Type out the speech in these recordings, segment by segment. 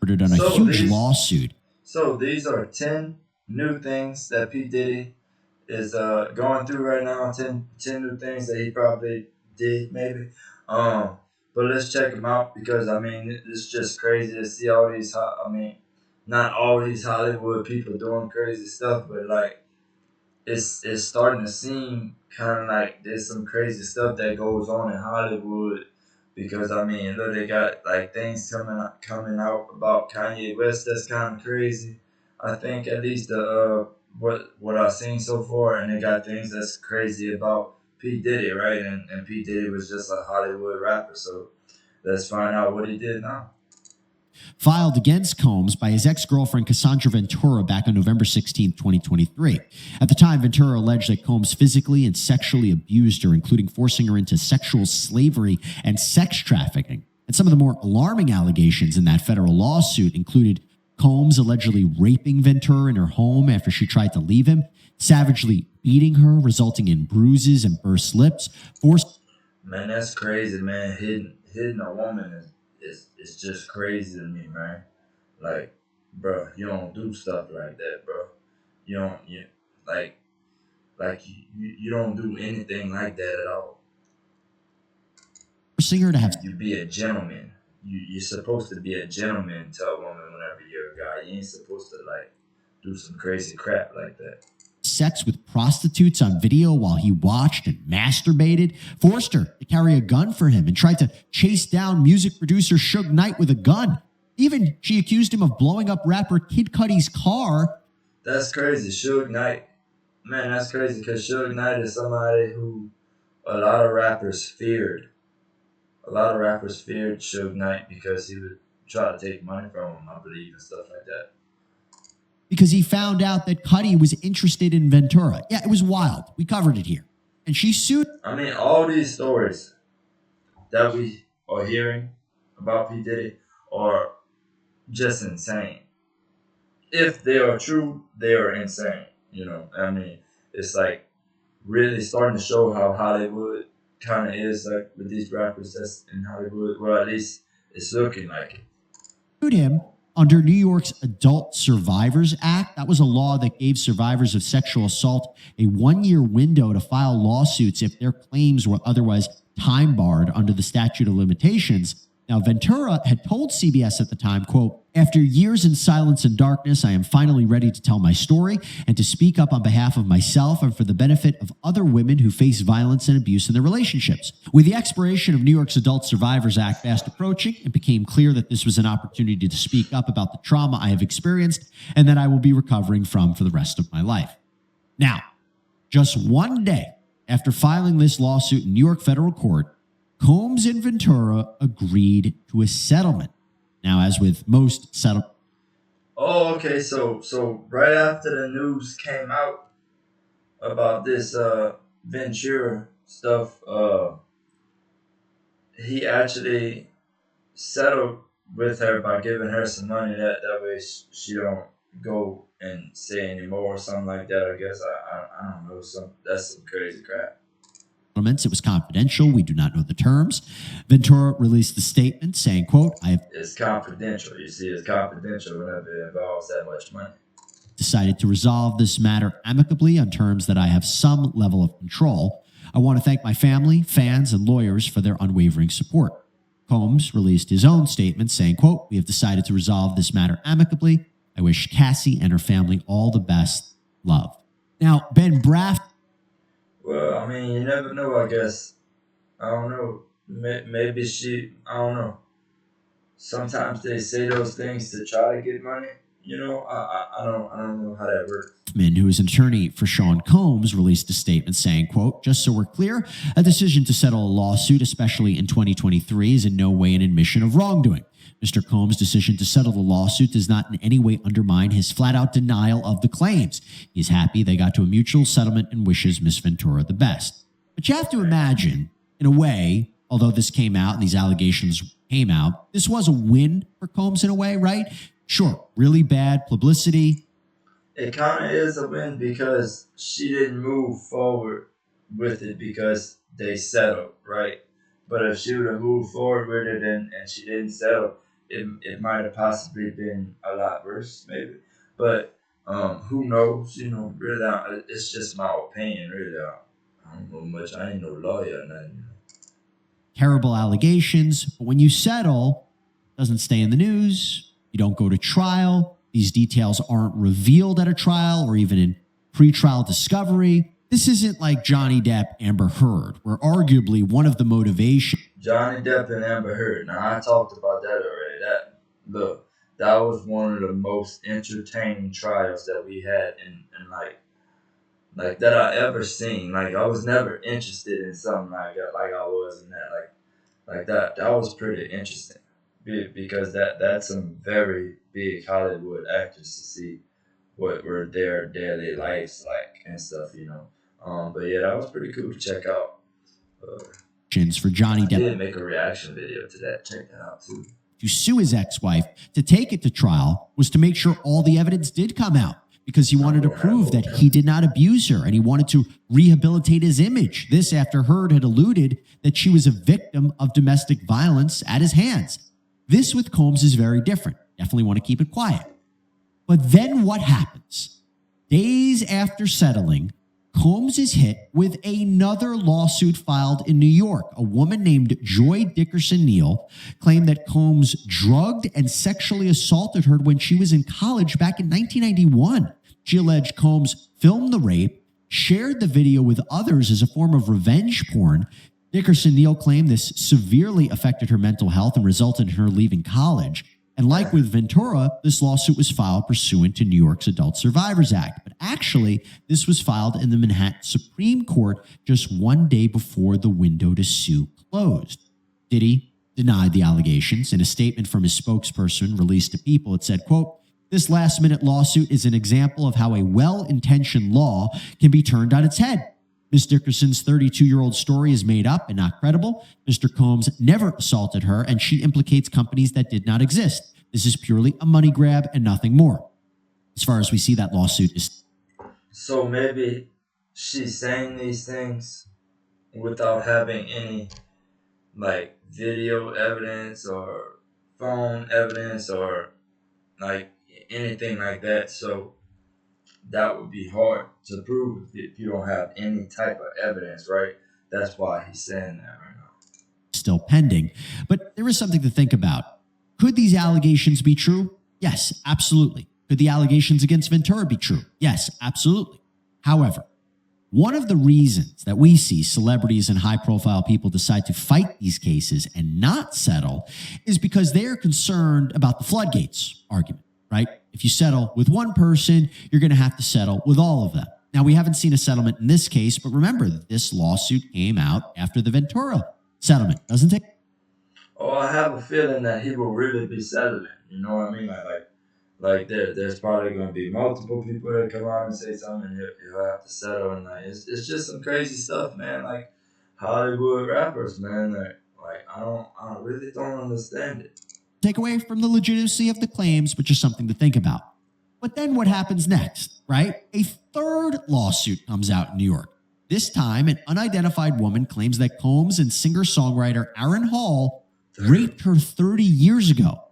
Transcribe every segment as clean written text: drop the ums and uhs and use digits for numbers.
reported on a huge lawsuit. So these are 10 new things that P Diddy is going through right now. Ten new things that he probably did maybe. Um, but let's check them out because I mean it's just crazy to see all these. I mean, not all these Hollywood people doing crazy stuff, but like it's starting to seem kind of like there's some crazy stuff that goes on in Hollywood because I mean look they got like things coming out about Kanye West that's kind of crazy. I think at least the what I've seen so far, and they got things that's crazy about P Diddy, right? And P Diddy was just a Hollywood rapper, so let's find out what he did now. Filed against Combs by his ex-girlfriend Cassandra Ventura back on November 16, 2023. At the time, Ventura alleged that Combs physically and sexually abused her, including forcing her into sexual slavery and sex trafficking. And some of the more alarming allegations in that federal lawsuit included Combs allegedly raping Ventura in her home after she tried to leave him, savagely beating her, resulting in bruises and burst lips, Man, that's crazy, man. Hitting a woman is just crazy to me, man. Like, bro, you don't do stuff like that, bro. You don't you like you don't do anything like that at all. forcing her to have You be a gentleman. You're supposed to be a gentleman to a woman whenever you're a guy. You ain't supposed to like do some crazy crap like that. sex with prostitutes on video while he watched and masturbated, forced her to carry a gun for him, and tried to chase down music producer Suge Knight with a gun. Even she accused him of blowing up rapper Kid Cudi's car. That's crazy, Suge Knight. Man, that's crazy because Suge Knight is somebody who a lot of rappers feared. A lot of rappers feared Suge Knight because he would try to take money from him, I believe, and stuff like that. Because he found out that Cudi was interested in Ventura. Yeah, it was wild. We covered it here. And she sued. I mean, all these stories that we are hearing about P. Diddy are just insane. If they are true, they are insane. You know, I mean, it's like really starting to show how Hollywood kind of is like with these rappers that's in Hollywood. Well, at least it's looking like it. Sued him under New York's Adult Survivors Act. That was a law that gave survivors of sexual assault a 1-year window to file lawsuits if their claims were otherwise time barred under the statute of limitations. Now, Ventura had told CBS at the time, quote, "After years in silence and darkness, I am finally ready to tell my story and to speak up on behalf of myself and for the benefit of other women who face violence and abuse in their relationships." With the expiration of New York's Adult Survivors Act fast approaching, it became clear that this was an opportunity to speak up about the trauma I have experienced and that I will be recovering from for the rest of my life. Now, just one day after filing this lawsuit in New York federal court, Combs and Ventura agreed to a settlement. Now, as with most settlements. Oh, okay. So right after the news came out about this Ventura stuff, he actually settled with her by giving her some money that way she don't go and say anymore or something like that. I guess I don't know. That's some crazy crap. It was confidential. We do not know the terms. Ventura released a statement saying, quote, It's confidential. You see, it's confidential whenever it involves that much money. Decided to resolve this matter amicably on terms that I have some level of control. I want to thank my family, fans, and lawyers for their unwavering support. Combs released his own statement saying, quote, "We have decided to resolve this matter amicably. I wish Cassie and her family all the best. Love." Now, Ben Braff. Well, I mean, you never know, I guess. I don't know. Maybe I don't know. Sometimes they say those things to try to get money. You know, I don't know how that works. Who is an attorney for Sean Combs, released a statement saying, quote, "Just so we're clear, a decision to settle a lawsuit, especially in 2023, is in no way an admission of wrongdoing. Mr. Combs' decision to settle the lawsuit does not in any way undermine his flat-out denial of the claims. He's happy they got to a mutual settlement and wishes Miss Ventura the best." But you have to imagine, in a way, although this came out and these allegations came out, this was a win for Combs in a way, right? Sure, really bad publicity. It kind of is a win because she didn't move forward with it because they settled, right? But if she would have moved forward with it and she didn't settle, it might have possibly been a lot worse, maybe. But who knows? You know, really, it's just my opinion. Really, I don't know much. I ain't no lawyer or nothing. Terrible allegations, but when you settle, it doesn't stay in the news. You don't go to trial. These details aren't revealed at a trial or even in pretrial discovery. This isn't like Johnny Depp, Amber Heard, where arguably one of the motivations Johnny Depp and Amber Heard. Now I talked about that already. That was one of the most entertaining trials that we had in like that I ever seen. Like I was never interested in something like that, like I was in that. Like that was pretty interesting because that's some very big Hollywood actors to see what were their daily lives like and stuff, you know. But yeah, that was pretty cool to check out. for Johnny I Depp did make a reaction video to that. Check that out too. to sue his ex-wife to take it to trial was to make sure all the evidence did come out, because he wanted to prove that he did not abuse her and he wanted to rehabilitate his image. This after Heard had alluded that she was a victim of domestic violence at his hands. This with Combs is very different. Definitely want to keep it quiet. But then what happens? Days after settling, Combs is hit with another lawsuit filed in New York. A woman named Joy Dickerson Neal claimed that Combs drugged and sexually assaulted her when she was in college back in 1991. She alleged Combs filmed the rape, shared the video with others as a form of revenge porn. Dickerson Neal claimed this severely affected her mental health and resulted in her leaving college. And like with Ventura, this lawsuit was filed pursuant to New York's Adult Survivors Act. But actually, this was filed in the Manhattan Supreme Court just one day before the window to sue closed. Diddy denied the allegations. In a statement from his spokesperson released to People, it said, quote, "This last-minute lawsuit is an example of how a well-intentioned law can be turned on its head. Ms. Dickerson's 32-year-old story is made up and not credible. Mr. Combs never assaulted her, and she implicates companies that did not exist. This is purely a money grab and nothing more." As far as we see, that lawsuit is... So maybe she's saying these things without having any like video evidence or phone evidence or like anything like that. So that would be hard to prove if you don't have any type of evidence, right? That's why he's saying that right now. Still pending. But there is something to think about. Could these allegations be true? Yes, absolutely. Could the allegations against Ventura be true? Yes, absolutely. However, one of the reasons that we see celebrities and high-profile people decide to fight these cases and not settle is because they are concerned about the floodgates argument, right? If you settle with one person, you're going to have to settle with all of them. Now, we haven't seen a settlement in this case, but remember, this lawsuit came out after the Ventura settlement, doesn't it? Oh, I have a feeling that he will really be settling. You know what I mean? Like there's probably going to be multiple people that come out and say something, and he'll have to settle. And like it's just some crazy stuff, man. Like Hollywood rappers, man. Like I really don't understand it. Take away from the legitimacy of the claims, but just something to think about. But then what happens next, right? A third lawsuit comes out in New York. This time, an unidentified woman claims that Combs and singer-songwriter Aaron Hall raped her 30 years ago.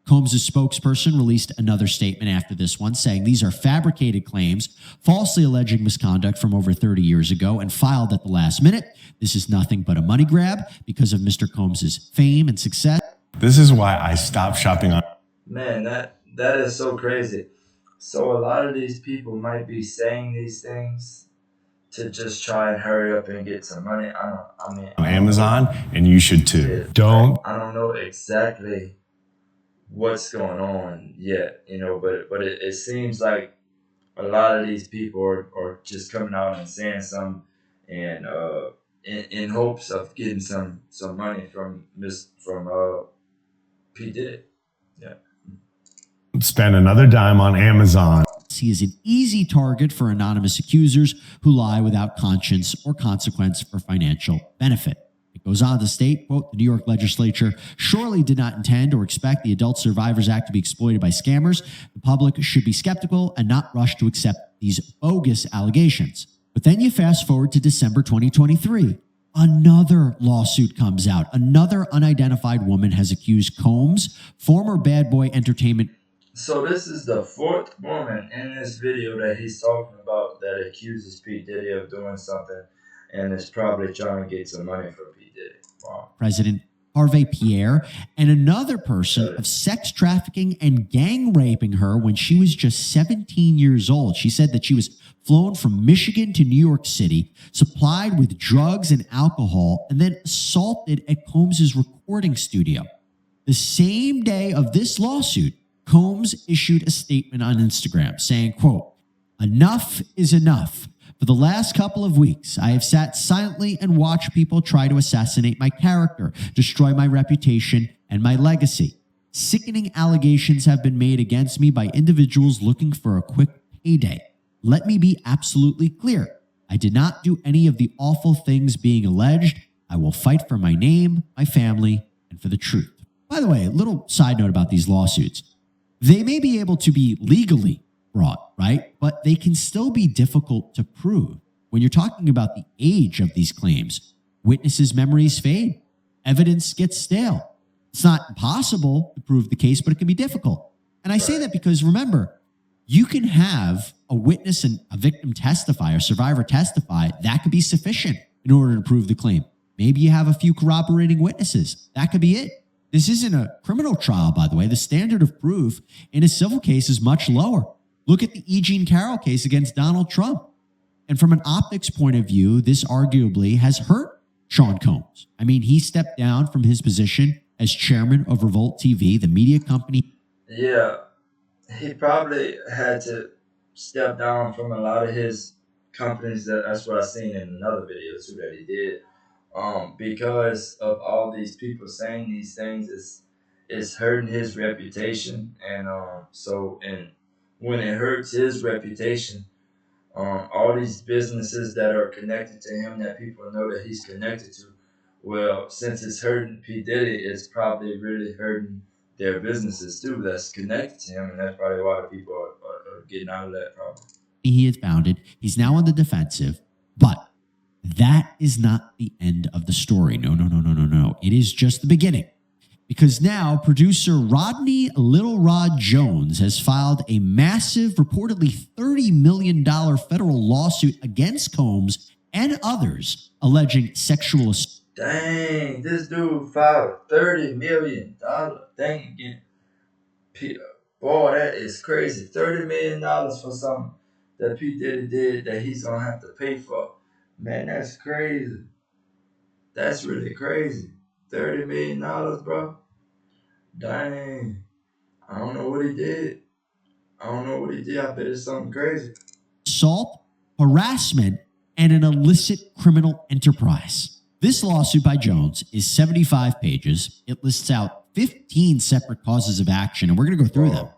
Combs' spokesperson released another statement after this one, saying these are fabricated claims, falsely alleging misconduct from over 30 years ago and filed at the last minute. This is nothing but a money grab because of Mr. Combs' fame and success. This is why I stopped shopping on... Man, that is so crazy. So a lot of these people might be saying these things to just try and hurry up and get some money. on Amazon, and you should too. I don't know exactly what's going on yet, you know, but it seems like a lot of these people are just coming out and saying something and in hopes of getting some money from P. Diddy. Yeah. Spend another dime on Amazon. He is an easy target for anonymous accusers who lie without conscience or consequence for financial benefit. It goes on to state, quote, "The New York legislature surely did not intend or expect the Adult Survivors Act to be exploited by scammers. The public should be skeptical and not rush to accept these bogus allegations." But then you fast forward to December 2023. Another lawsuit comes out. Another unidentified woman has accused Combs, former Bad Boy Entertainment. So this is the fourth woman in this video that he's talking about that accuses P. Diddy of doing something and is probably trying to get some money from P. Diddy. Wow. President Harvey Pierre, and another person of sex trafficking and gang raping her when she was just 17 years old. She said that she was flown from Michigan to New York City, supplied with drugs and alcohol, and then assaulted at Combs' recording studio. The same day of this lawsuit, Combs issued a statement on Instagram saying, quote, "Enough is enough. For the last couple of weeks, I have sat silently and watched people try to assassinate my character, destroy my reputation and my legacy. Sickening allegations have been made against me by individuals looking for a quick payday. Let me be absolutely clear. I did not do any of the awful things being alleged. I will fight for my name, my family, and for the truth." By the way, a little side note about these lawsuits. They may be able to be legally brought, right? But they can still be difficult to prove. When you're talking about the age of these claims, witnesses' memories fade, evidence gets stale. It's not impossible to prove the case, but it can be difficult. And I say that because remember, you can have a witness and a victim testify or survivor testify. That could be sufficient in order to prove the claim. Maybe you have a few corroborating witnesses. That could be it. This isn't a criminal trial, by the way. The standard of proof in a civil case is much lower. Look at the E. Jean Carroll case against Donald Trump. And from an optics point of view, this arguably has hurt Sean Combs. I mean, he stepped down from his position as chairman of Revolt TV, the media company. Yeah, he probably had to step down from a lot of his companies. That's what I seen in another video too that he did. Because of all these people saying these things, it's hurting his reputation, and when it hurts his reputation, all these businesses that are connected to him that people know that he's connected to, well, since it's hurting P. Diddy, it's probably really hurting their businesses too that's connected to him, and that's probably why the people are getting out of that problem. He had founded. He's now on the defensive, but that is not the end of the story. No. It is just the beginning. Because now producer Rodney Little Rod Jones has filed a massive, reportedly $30 million federal lawsuit against Combs and others alleging sexual assault. Dang, this dude filed $30 million thing again. Boy, that is crazy. $30 million for something that P. Diddy did that he's going to have to pay for. Man, that's crazy. That's really crazy. $30 million, bro. Dang. I don't know what he did. I bet it's something crazy. Assault, harassment, and an illicit criminal enterprise. This lawsuit by Jones is 75 pages. It lists out 15 separate causes of action, and we're going to go through them.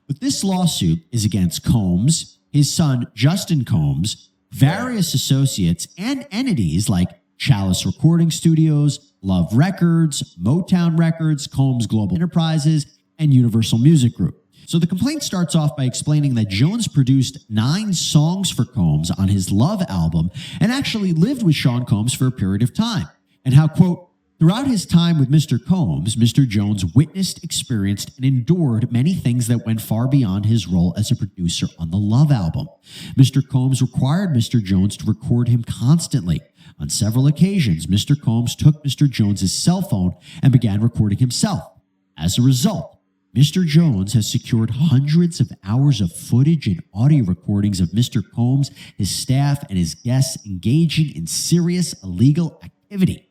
But this lawsuit is against Combs, his son Justin Combs, various associates, and entities like Chalice Recording Studios, Love Records, Motown Records, Combs Global Enterprises, and Universal Music Group. So the complaint starts off by explaining that Jones produced 9 songs for Combs on his Love album and actually lived with Sean Combs for a period of time. And how, quote, throughout his time with Mr. Combs, Mr. Jones witnessed, experienced, and endured many things that went far beyond his role as a producer on the Love album. Mr. Combs required Mr. Jones to record him constantly. On several occasions, Mr. Combs took Mr. Jones's cell phone and began recording himself. As a result, Mr. Jones has secured hundreds of hours of footage and audio recordings of Mr. Combs, his staff, and his guests engaging in serious illegal activity.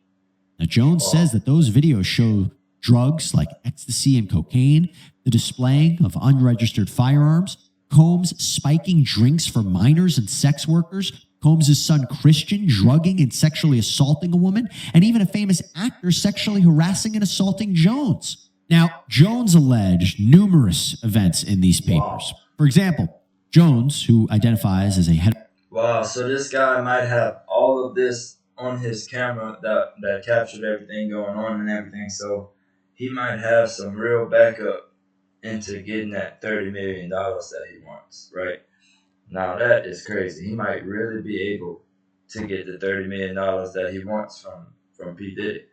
Now, Jones says that those videos show drugs like ecstasy and cocaine, the displaying of unregistered firearms, Combs spiking drinks for minors and sex workers, Combs' son Christian drugging and sexually assaulting a woman, and even a famous actor sexually harassing and assaulting Jones. Now, Jones alleged numerous events in these papers. Wow. For example, Jones, who identifies as a head... Wow, so this guy might have all of this on his camera that captured everything going on and everything, so he might have some real backup into getting that $30 million that he wants, right? Now, that is crazy. He might really be able to get the $30 million that he wants from P. Diddy.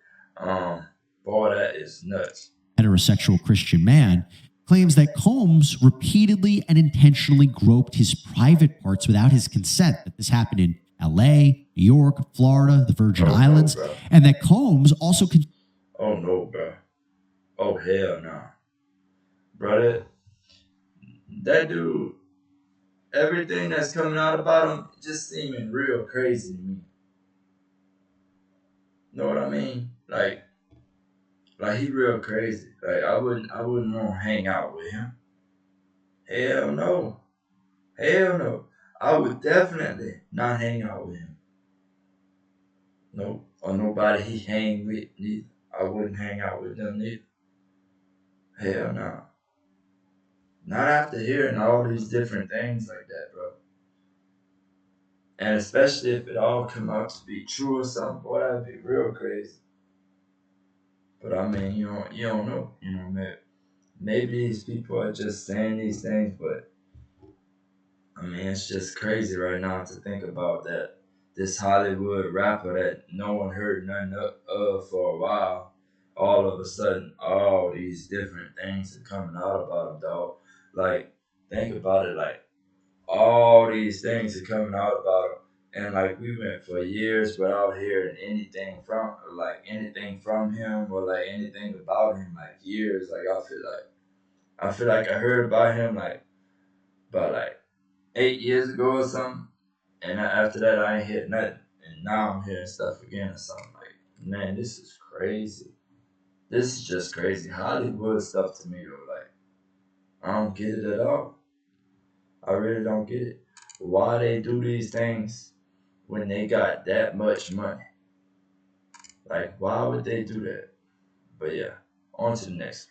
Boy, that is nuts. Heterosexual Christian man claims that Combs repeatedly and intentionally groped his private parts without his consent, that this happened in LA, New York, Florida, the Virgin Islands, bro. and that Combs also Oh no, bro. Oh hell no. Bro, that dude, everything that's coming out about him just seeming real crazy to me. Know what I mean? Like he real crazy. Like I wouldn't want to hang out with him. Hell no. Hell no. I would definitely not hang out with him. No, or nobody he hang with neither. I wouldn't hang out with them neither. Hell no. Not after hearing all these different things like that, bro. And especially if it all come out to be true or something, boy, that'd be real crazy. But I mean, you don't know. Maybe these people are just saying these things, but I mean, it's just crazy right now to think about that. This Hollywood rapper that no one heard nothing of for a while, all of a sudden, all these different things are coming out about him, dog. Like, think about it, like, all these things are coming out about him. And like we went for years without hearing anything from him or like anything about him, like years. Like I feel like I heard about him like about like 8 years ago or something. And after that, I ain't heard nothing. And now I'm hearing stuff again or something. Like, man, this is crazy. This is just crazy. Hollywood stuff to me, though. Like, I don't get it at all. I really don't get it. Why they do these things when they got that much money? Like, why would they do that? But yeah, on to the next.